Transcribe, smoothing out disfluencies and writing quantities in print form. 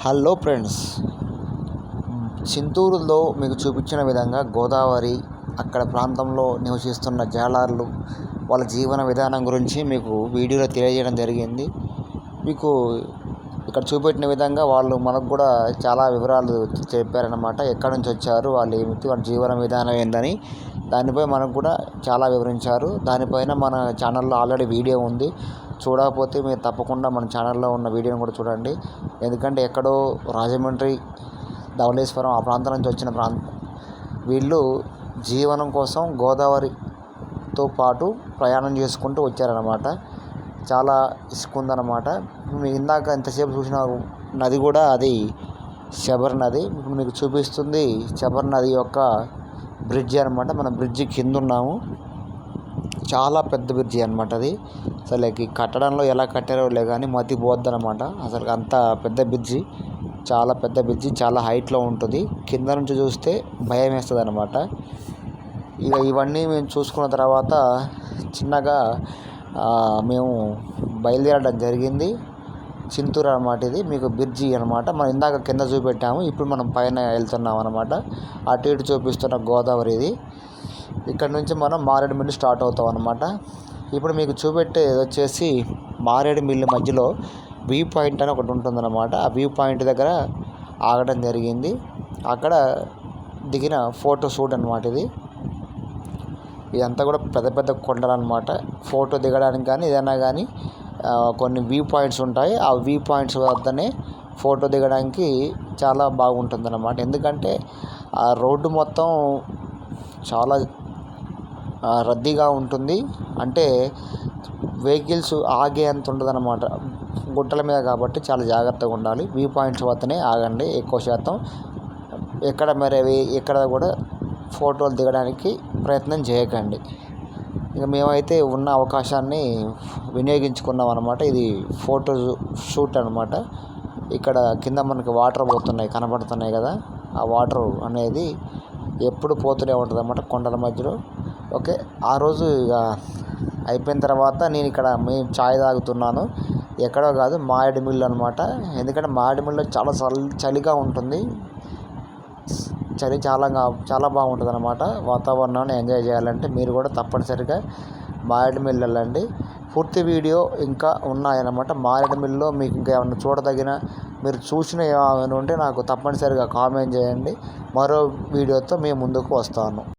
Hello friends, చింతూరులో మీకు చూపించిన విధంగా గోదావరి అక్కడ ప్రాంతంలో నివసిస్తున్న జాలర్లు వాళ్ళ జీవన విధానం గురించి మీకు వీడియోలో తెలియజేయడం జరిగింది. మీకు ఇక్కడ చూపెట్టిన విధంగా వాళ్ళు మనకు కూడా చాలా వివరాలు చెప్పారనమాట. ఎక్కడి నుంచి వచ్చారు, వాళ్ళు ఏమిటి, వాళ్ళ జీవన విధానం ఏందని దానిపై మనకు కూడా చాలా వివరించారు. దానిపైన మన ఛానల్లో ఆల్రెడీ వీడియో ఉంది. చూడకపోతే మీరు తప్పకుండా మన ఛానల్లో ఉన్న వీడియోని కూడా చూడండి. ఎందుకంటే ఎక్కడో రాజమండ్రి, ధవళేశ్వరం ఆ ప్రాంతం నుంచి వచ్చిన వీళ్ళు జీవనం కోసం గోదావరితో పాటు ప్రయాణం చేసుకుంటూ వచ్చారనమాట. చాలా ఇసుక ఉందన్నమాట. మీకు ఇందాక ఎంతసేపు చూసిన నది కూడా అది శబర్ నది. ఇప్పుడు మీకు చూపిస్తుంది శబర్ నది యొక్క బ్రిడ్జి అనమాట. మన బ్రిడ్జి కింద ఉన్నాము. చాలా పెద్ద బ్రిడ్జి అనమాట అది. అసలు కట్టడంలో ఎలా కట్టారో కానీ మతి పోద్దనమాట. అసలు అంత పెద్ద బ్రిడ్జి, చాలా పెద్ద బ్రిడ్జి, చాలా హైట్లో ఉంటుంది. కింద నుంచి చూస్తే భయం వేస్తుంది అనమాట. ఇవన్నీ మేము చూసుకున్న తర్వాత చిన్నగా మేము బయలుదేరడం జరిగింది. చింతూరు అనమాట. ఇది మీకు బ్రిడ్జి అనమాట. మనం ఇందాక కింద చూపెట్టాము, ఇప్పుడు మనం పైన వెళ్తున్నాం అనమాట. అటు ఇటు చూపిస్తున్న గోదావరి ఇది. ఇక్కడ నుంచి మనం మారేడుమిల్లి స్టార్ట్ అవుతాం అనమాట. ఇప్పుడు మీకు చూపెట్టేది వచ్చేసి మారేడుమిల్లి మధ్యలో వ్యూ పాయింట్ అని ఒకటి ఉంటుందన్నమాట. ఆ వ్యూ పాయింట్ దగ్గర ఆగడం జరిగింది. అక్కడ దిగిన ఫోటో షూట్ అనమాట ఇది. ఇదంతా కూడా పెద్ద పెద్ద కొండలు అనమాట. ఫోటో దిగడానికి కానీ ఏదైనా కానీ కొన్ని వ్యూ పాయింట్స్ ఉంటాయి. ఆ వ్యూ పాయింట్స్ వద్దనే ఫోటో దిగడానికి చాలా బాగుంటుంది అన్నమాట. ఎందుకంటే ఆ రోడ్డు మొత్తం చాలా రద్దీగా ఉంటుంది. అంటే వెహికల్స్ ఆగే అంత ఉండదు అన్నమాట. గుట్టల మీద కాబట్టి చాలా జాగ్రత్తగా ఉండాలి. వ్యూ పాయింట్స్ వద్దనే ఆగండి ఎక్కువ శాతం. ఎక్కడ కూడా ఫోటోలు దిగడానికి ప్రయత్నం చేయకండి. ఇక మేమైతే ఉన్న అవకాశాన్ని వినియోగించుకున్నాం అనమాట. ఇది ఫోటో షూట్ అనమాట. ఇక్కడ కింద మనకి వాటర్ పోతున్నాయి, కనబడుతున్నాయి కదా. ఆ వాటర్ అనేది ఎప్పుడు పోతూనే ఉంటుంది అన్నమాట కొండల మధ్యలో. ఓకే, ఆ రోజు ఇక అయిపోయిన తర్వాత నేను ఇక్కడ మేము ఛాయ్ తాగుతున్నాను. ఎక్కడో కాదు, మారేడుమిల్లి అనమాట. ఎందుకంటే మారేడుమిల్లిలో చాలా చలిగా ఉంటుంది. చలి చాలా బాగుంటుంది అనమాట. వాతావరణాన్ని ఎంజాయ్ చేయాలంటే మీరు కూడా తప్పనిసరిగా మారేడుమిల్లి వెళ్ళండి. పూర్తి వీడియో ఇంకా ఉన్నాయన్నమాట. మారేడుమిల్లిలో మీకు ఇంకా ఏమైనా చూడదగిన, మీరు చూసిన ఏమైనా ఉంటే నాకు తప్పనిసరిగా కామెంట్ చేయండి. మరో వీడియోతో మేము ముందుకు వస్తాను.